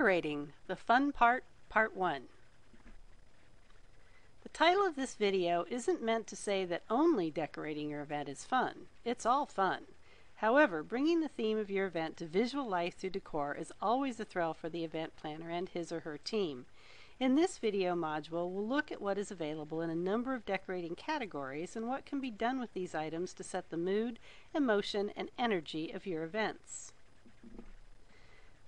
Decorating, the fun part, part 1. The title of this video isn't meant to say that only decorating your event is fun. It's all fun. However, bringing the theme of your event to visual life through decor is always a thrill for the event planner and his or her team. In this video module, we'll look at what is available in a number of decorating categories and what can be done with these items to set the mood, emotion, and energy of your events.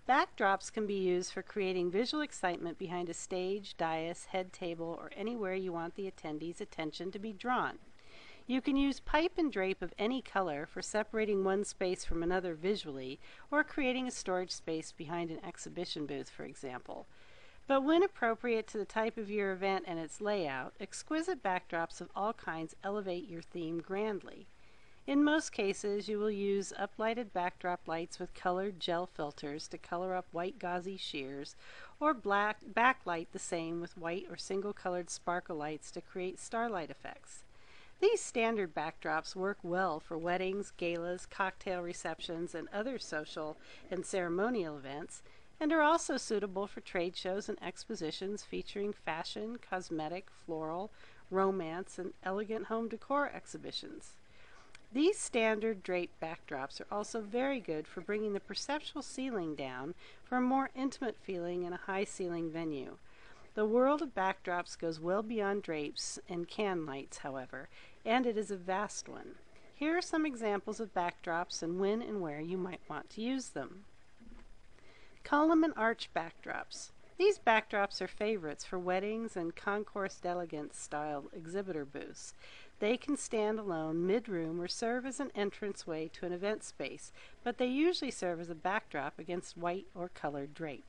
Backdrops can be used for creating visual excitement behind a stage, dais, head table, or anywhere you want the attendees' attention to be drawn. You can use pipe and drape of any color for separating one space from another visually, or creating a storage space behind an exhibition booth, for example. But when appropriate to the type of your event and its layout, exquisite backdrops of all kinds elevate your theme grandly. In most cases, you will use uplighted backdrop lights with colored gel filters to color up white gauzy sheers, or black backlight the same with white or single-colored sparkle lights to create starlight effects. These standard backdrops work well for weddings, galas, cocktail receptions, and other social and ceremonial events, and are also suitable for trade shows and expositions featuring fashion, cosmetic, floral, romance, and elegant home decor exhibitions. These standard draped backdrops are also very good for bringing the perceptual ceiling down for a more intimate feeling in a high-ceiling venue. The world of backdrops goes well beyond drapes and can lights, however, and it is a vast one. Here are some examples of backdrops and when and where you might want to use them. Column and arch backdrops. These backdrops are favorites for weddings and concourse d'elegance style exhibitor booths. They can stand alone mid-room or serve as an entranceway to an event space, but they usually serve as a backdrop against white or colored drape.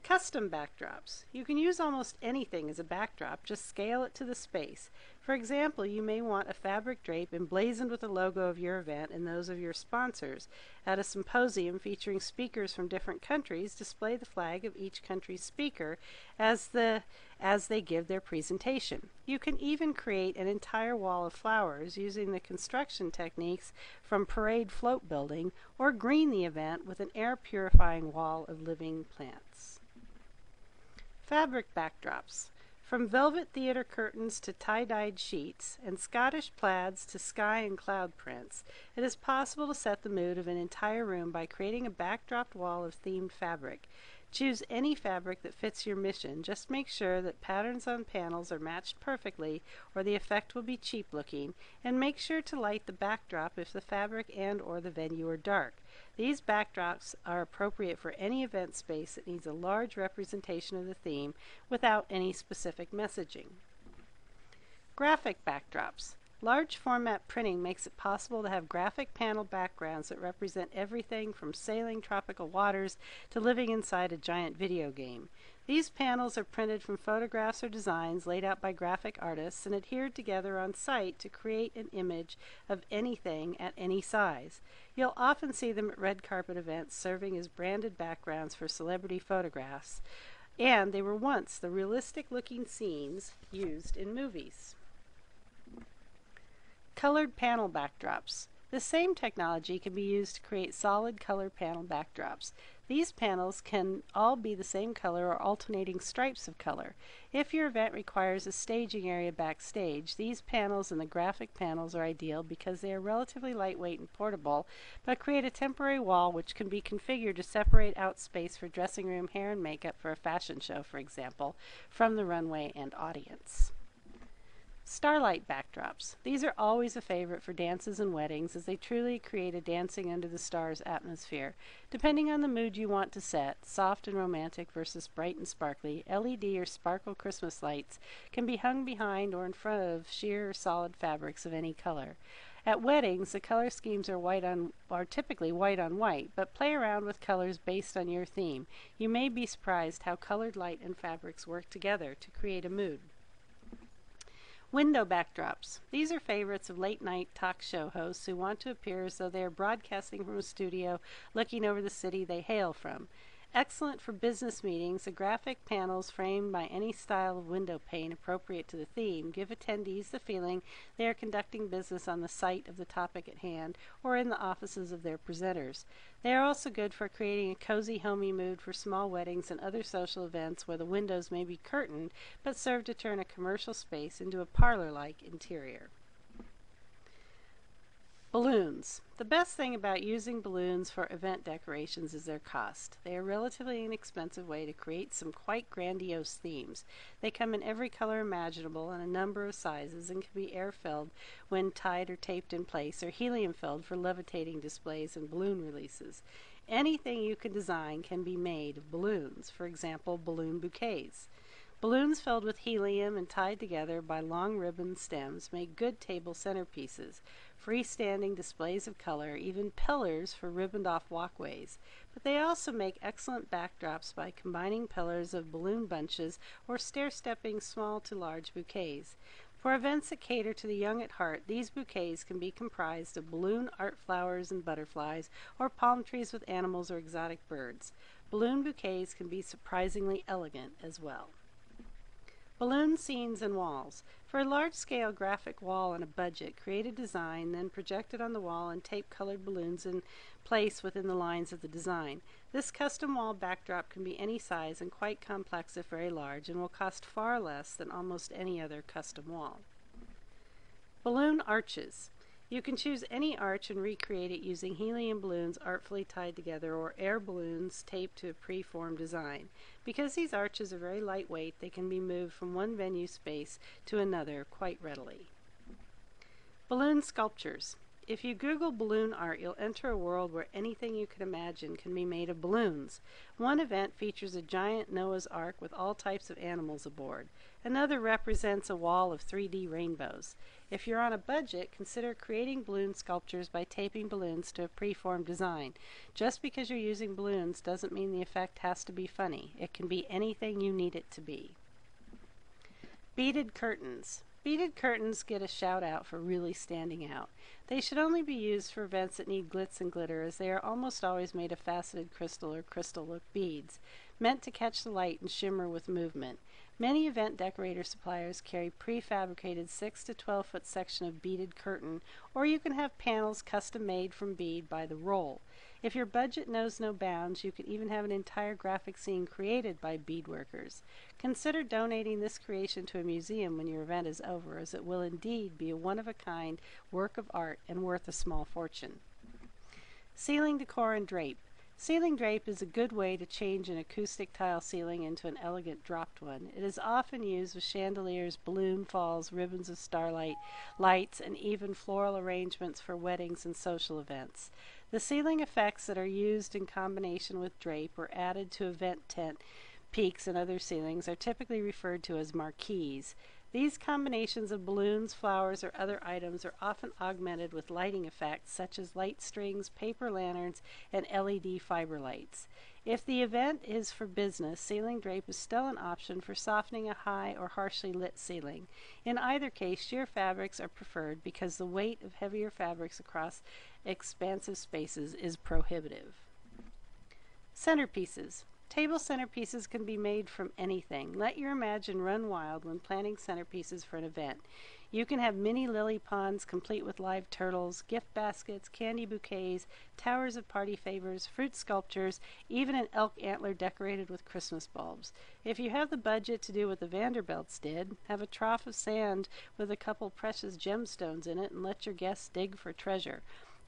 Custom backdrops. You can use almost anything as a backdrop, just scale it to the space. For example, you may want a fabric drape emblazoned with the logo of your event and those of your sponsors. At a symposium featuring speakers from different countries, display the flag of each country's speaker as they give their presentation. You can even create an entire wall of flowers using the construction techniques from parade float building, or green the event with an air purifying wall of living plants. Fabric backdrops. From velvet theater curtains to tie-dyed sheets, and Scottish plaids to sky and cloud prints, it is possible to set the mood of an entire room by creating a backdropped wall of themed fabric. Choose any fabric that fits your mission. Just make sure that patterns on panels are matched perfectly, or the effect will be cheap looking, and make sure to light the backdrop if the fabric and or the venue are dark. These backdrops are appropriate for any event space that needs a large representation of the theme without any specific messaging. Graphic backdrops. Large format printing makes it possible to have graphic panel backgrounds that represent everything from sailing tropical waters to living inside a giant video game. These panels are printed from photographs or designs laid out by graphic artists and adhered together on site to create an image of anything at any size. You'll often see them at red carpet events serving as branded backgrounds for celebrity photographs, and they were once the realistic-looking scenes used in movies. Colored panel backdrops. The same technology can be used to create solid color panel backdrops. These panels can all be the same color or alternating stripes of color. If your event requires a staging area backstage, these panels and the graphic panels are ideal because they are relatively lightweight and portable, but create a temporary wall which can be configured to separate out space for dressing room hair and makeup for a fashion show, for example, from the runway and audience. Starlight backdrops. These are always a favorite for dances and weddings as they truly create a dancing under the stars atmosphere. Depending on the mood you want to set, soft and romantic versus bright and sparkly, LED or sparkle Christmas lights can be hung behind or in front of sheer or solid fabrics of any color. At weddings, the color schemes are typically white on white, but play around with colors based on your theme. You may be surprised how colored light and fabrics work together to create a mood. Window backdrops. These are favorites of late-night talk show hosts who want to appear as though they are broadcasting from a studio looking over the city they hail from. Excellent for business meetings, the graphic panels framed by any style of window pane appropriate to the theme give attendees the feeling they are conducting business on the site of the topic at hand or in the offices of their presenters. They are also good for creating a cozy, homey mood for small weddings and other social events where the windows may be curtained but serve to turn a commercial space into a parlor-like interior. Balloons. The best thing about using balloons for event decorations is their cost. They are a relatively inexpensive way to create some quite grandiose themes. They come in every color imaginable and a number of sizes and can be air-filled when tied or taped in place, or helium-filled for levitating displays and balloon releases. Anything you can design can be made of balloons, for example, balloon bouquets. Balloons filled with helium and tied together by long ribbon stems make good table centerpieces, freestanding displays of color, even pillars for ribboned-off walkways. But they also make excellent backdrops by combining pillars of balloon bunches or stair-stepping small to large bouquets. For events that cater to the young at heart, these bouquets can be comprised of balloon art flowers and butterflies, or palm trees with animals or exotic birds. Balloon bouquets can be surprisingly elegant as well. Balloon scenes and walls. For a large-scale graphic wall on a budget, create a design, then project it on the wall and tape colored balloons in place within the lines of the design. This custom wall backdrop can be any size and quite complex if very large, and will cost far less than almost any other custom wall. Balloon arches. You can choose any arch and recreate it using helium balloons artfully tied together or air balloons taped to a pre-formed design. Because these arches are very lightweight, they can be moved from one venue space to another quite readily. Balloon sculptures. If you Google balloon art, you'll enter a world where anything you can imagine can be made of balloons. One event features a giant Noah's Ark with all types of animals aboard. Another represents a wall of 3D rainbows. If you're on a budget, consider creating balloon sculptures by taping balloons to a preformed design. Just because you're using balloons doesn't mean the effect has to be funny. It can be anything you need it to be. Beaded curtains. Beaded curtains get a shout out for really standing out. They should only be used for events that need glitz and glitter, as they are almost always made of faceted crystal or crystal-look beads, meant to catch the light and shimmer with movement. Many event decorator suppliers carry prefabricated 6 to 12 foot section of beaded curtain, or you can have panels custom made from bead by the roll. If your budget knows no bounds, you can even have an entire graphic scene created by beadworkers. Consider donating this creation to a museum when your event is over, as it will indeed be a one-of-a-kind work of art and worth a small fortune. Ceiling decor and drape. Ceiling drape is a good way to change an acoustic tile ceiling into an elegant dropped one. It is often used with chandeliers, balloon falls, ribbons of starlight, lights, and even floral arrangements for weddings and social events. The ceiling effects that are used in combination with drape or added to event tent peaks and other ceilings are typically referred to as marquees. These combinations of balloons, flowers, or other items are often augmented with lighting effects such as light strings, paper lanterns, and LED fiber lights. If the event is for business, ceiling drape is still an option for softening a high or harshly lit ceiling. In either case, sheer fabrics are preferred because the weight of heavier fabrics across expansive spaces is prohibitive. Centerpieces. Table centerpieces can be made from anything. Let your imagination run wild when planning centerpieces for an event. You can have mini lily ponds complete with live turtles, gift baskets, candy bouquets, towers of party favors, fruit sculptures, even an elk antler decorated with Christmas bulbs. If you have the budget to do what the Vanderbilts did, have a trough of sand with a couple precious gemstones in it and let your guests dig for treasure.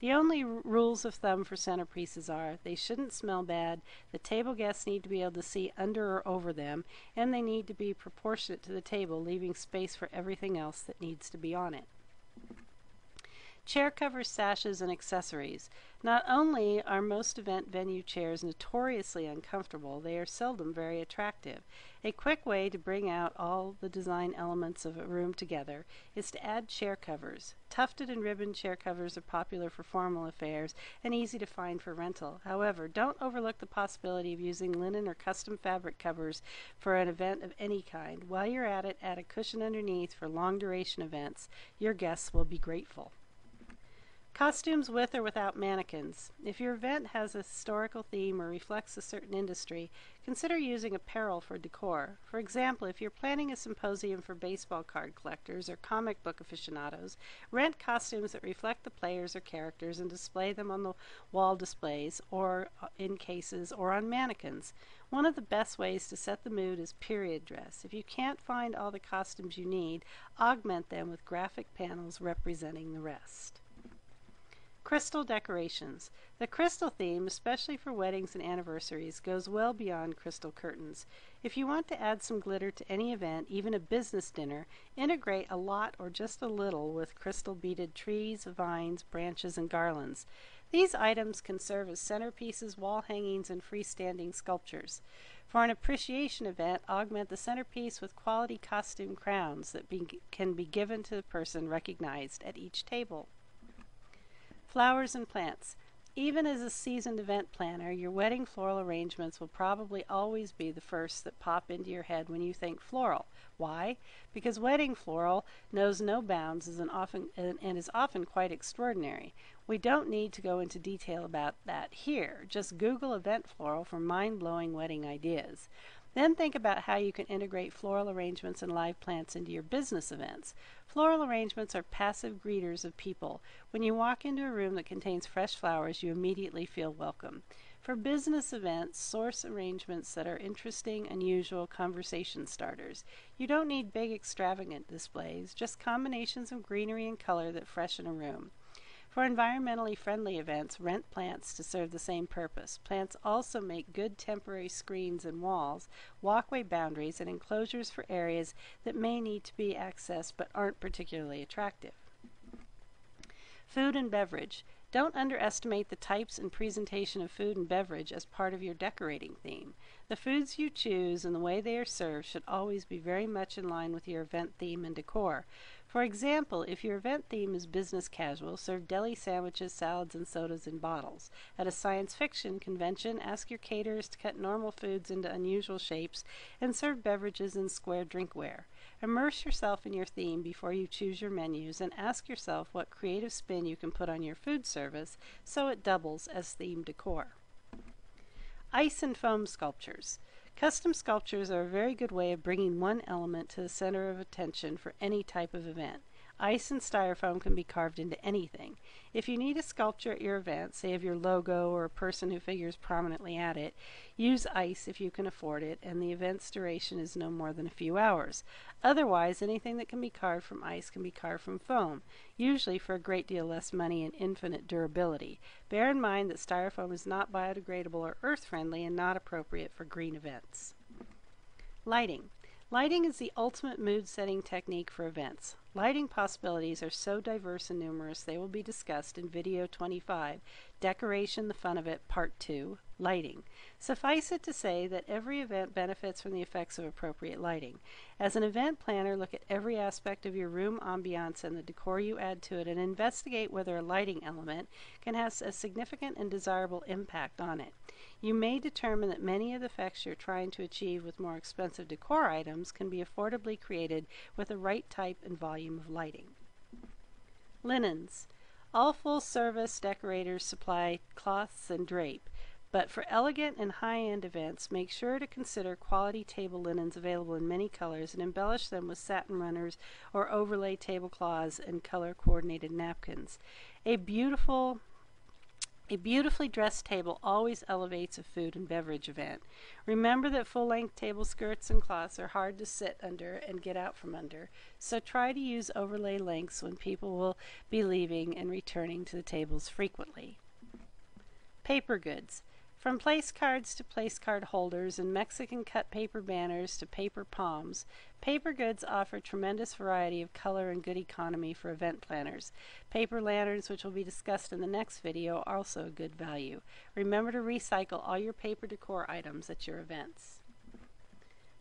The only rules of thumb for centerpieces are they shouldn't smell bad, the table guests need to be able to see under or over them, and they need to be proportionate to the table, leaving space for everything else that needs to be on it. Chair covers, sashes, and accessories. Not only are most event venue chairs notoriously uncomfortable, they are seldom very attractive. A quick way to bring out all the design elements of a room together is to add chair covers. Tufted and ribbon chair covers are popular for formal affairs and easy to find for rental. However, don't overlook the possibility of using linen or custom fabric covers for an event of any kind. While you're at it, add a cushion underneath for long duration events. Your guests will be grateful. Costumes with or without mannequins. If your event has a historical theme or reflects a certain industry, consider using apparel for decor. For example, if you're planning a symposium for baseball card collectors or comic book aficionados, rent costumes that reflect the players or characters and display them on the wall displays or in cases or on mannequins. One of the best ways to set the mood is period dress. If you can't find all the costumes you need, augment them with graphic panels representing the rest. Crystal decorations. The crystal theme, especially for weddings and anniversaries, goes well beyond crystal curtains. If you want to add some glitter to any event, even a business dinner, integrate a lot or just a little with crystal beaded trees, vines, branches, and garlands. These items can serve as centerpieces, wall hangings, and freestanding sculptures. For an appreciation event, augment the centerpiece with quality costume crowns that can be given to the person recognized at each table. Flowers and plants. Even as a seasoned event planner, your wedding floral arrangements will probably always be the first that pop into your head when you think floral. Why? Because wedding floral knows no bounds and is often quite extraordinary. We don't need to go into detail about that here. Just Google event floral for mind-blowing wedding ideas. Then think about how you can integrate floral arrangements and live plants into your business events. Floral arrangements are passive greeters of people. When you walk into a room that contains fresh flowers, you immediately feel welcome. For business events, source arrangements that are interesting, unusual conversation starters. You don't need big, extravagant displays, just combinations of greenery and color that freshen a room. For environmentally friendly events, rent plants to serve the same purpose. Plants also make good temporary screens and walls, walkway boundaries, and enclosures for areas that may need to be accessed but aren't particularly attractive. Food and beverage. Don't underestimate the types and presentation of food and beverage as part of your decorating theme. The foods you choose and the way they are served should always be very much in line with your event theme and decor. For example, if your event theme is business casual, serve deli sandwiches, salads, and sodas in bottles. At a science fiction convention, ask your caterers to cut normal foods into unusual shapes and serve beverages in square drinkware. Immerse yourself in your theme before you choose your menus and ask yourself what creative spin you can put on your food service so it doubles as theme decor. Ice and foam sculptures. Custom sculptures are a very good way of bringing one element to the center of attention for any type of event. Ice and styrofoam can be carved into anything. If you need a sculpture at your event, say of your logo or a person who figures prominently at it, use ice if you can afford it and the event's duration is no more than a few hours. Otherwise, anything that can be carved from ice can be carved from foam, usually for a great deal less money and infinite durability. Bear in mind that styrofoam is not biodegradable or earth-friendly and not appropriate for green events. Lighting. Lighting is the ultimate mood-setting technique for events. Lighting possibilities are so diverse and numerous they will be discussed in video 25, Decoration, the Fun of It, Part 2, Lighting. Suffice it to say that every event benefits from the effects of appropriate lighting. As an event planner, look at every aspect of your room ambiance and the decor you add to it and investigate whether a lighting element can have a significant and desirable impact on it. You may determine that many of the effects you're trying to achieve with more expensive decor items can be affordably created with the right type and volume of lighting. Linens. All full-service decorators supply cloths and drape, but for elegant and high-end events, make sure to consider quality table linens available in many colors and embellish them with satin runners or overlay tablecloths and color-coordinated napkins. A beautifully dressed table always elevates a food and beverage event. Remember that full-length table skirts and cloths are hard to sit under and get out from under, so try to use overlay lengths when people will be leaving and returning to the tables frequently. Paper goods. From place cards to place card holders and Mexican cut paper banners to paper palms, paper goods offer tremendous variety of color and good economy for event planners. Paper lanterns, which will be discussed in the next video, are also a good value. Remember to recycle all your paper decor items at your events.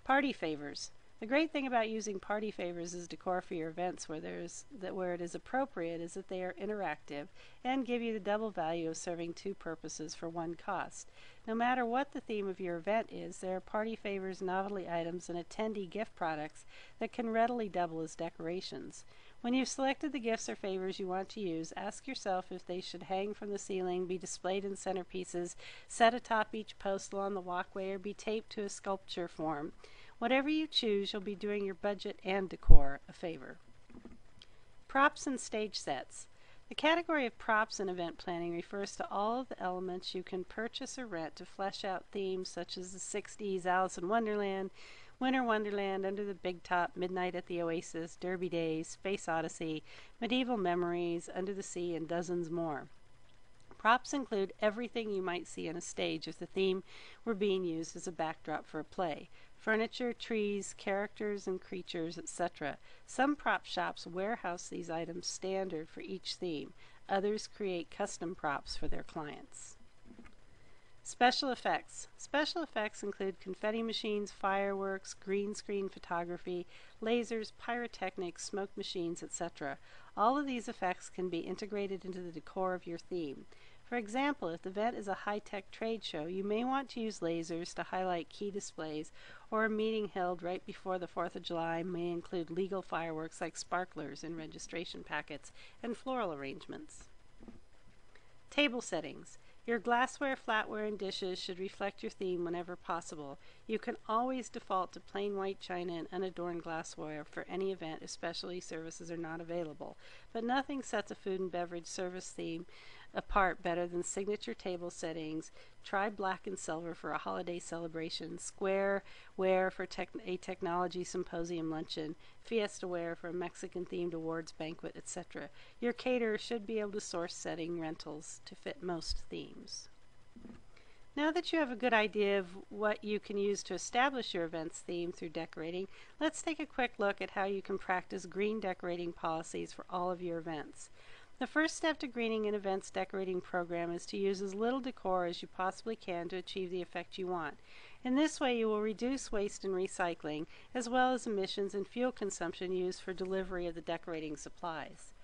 Party favors. The great thing about using party favors as decor for your events where it is appropriate is that they are interactive and give you the double value of serving two purposes for one cost. No matter what the theme of your event is, there are party favors, novelty items, and attendee gift products that can readily double as decorations. When you've selected the gifts or favors you want to use, ask yourself if they should hang from the ceiling, be displayed in centerpieces, set atop each post along the walkway, or be taped to a sculpture form. Whatever you choose, you'll be doing your budget and decor a favor. Props and stage sets. The category of props in event planning refers to all of the elements you can purchase or rent to flesh out themes such as the 60s, Alice in Wonderland, Winter Wonderland, Under the Big Top, Midnight at the Oasis, Derby Days, Space Odyssey, Medieval Memories, Under the Sea, and dozens more. Props include everything you might see on a stage if the theme were being used as a backdrop for a play. Furniture, trees, characters and creatures, etc. Some prop shops warehouse these items standard for each theme. Others create custom props for their clients. Special effects. Special effects include confetti machines, fireworks, green screen photography, lasers, pyrotechnics, smoke machines, etc. All of these effects can be integrated into the decor of your theme. For example, if the event is a high-tech trade show, you may want to use lasers to highlight key displays, or a meeting held right before the 4th of July may include legal fireworks like sparklers in registration packets and floral arrangements. Table settings. Your glassware, flatware, and dishes should reflect your theme whenever possible. You can always default to plain white china and unadorned glassware for any event if specialty services are not available, but nothing sets a food and beverage service theme apart better than signature table settings. Try black and silver for a holiday celebration, square ware for a technology symposium luncheon, fiesta ware for a Mexican themed awards banquet, etc. Your caterer should be able to source setting rentals to fit most themes. Now that you have a good idea of what you can use to establish your event's theme through decorating, let's take a quick look at how you can practice green decorating policies for all of your events. The first step to greening an event's decorating program is to use as little decor as you possibly can to achieve the effect you want. In this way, you will reduce waste and recycling, as well as emissions and fuel consumption used for delivery of the decorating supplies.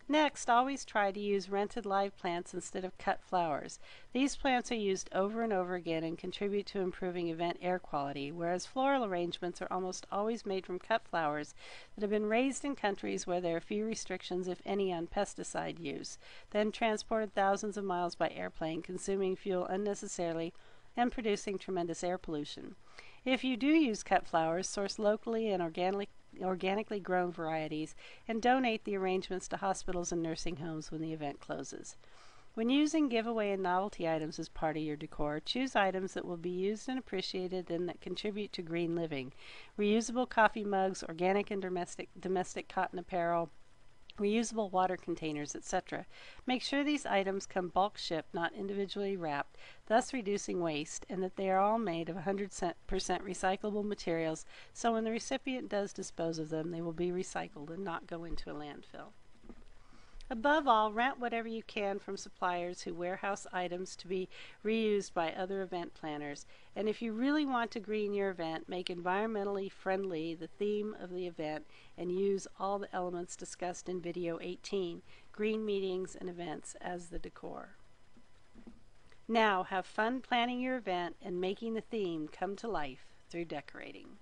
Next, always try to use rented live plants instead of cut flowers. These plants are used over and over again and contribute to improving event air quality, whereas floral arrangements are almost always made from cut flowers that have been raised in countries where there are few restrictions, if any, on pesticide use, then transported thousands of miles by airplane, consuming fuel unnecessarily and producing tremendous air pollution. If you do use cut flowers, source locally and organically grown varieties, and donate the arrangements to hospitals and nursing homes when the event closes. When using giveaway and novelty items as part of your decor, choose items that will be used and appreciated and that contribute to green living. Reusable coffee mugs, organic and domestic cotton apparel, reusable water containers, etc. Make sure these items come bulk shipped, not individually wrapped, thus reducing waste, and that they are all made of 100% recyclable materials, so when the recipient does dispose of them, they will be recycled and not go into a landfill. Above all, rent whatever you can from suppliers who warehouse items to be reused by other event planners. And if you really want to green your event, make environmentally friendly the theme of the event and use all the elements discussed in video 18, green meetings and events, as the decor. Now have fun planning your event and making the theme come to life through decorating.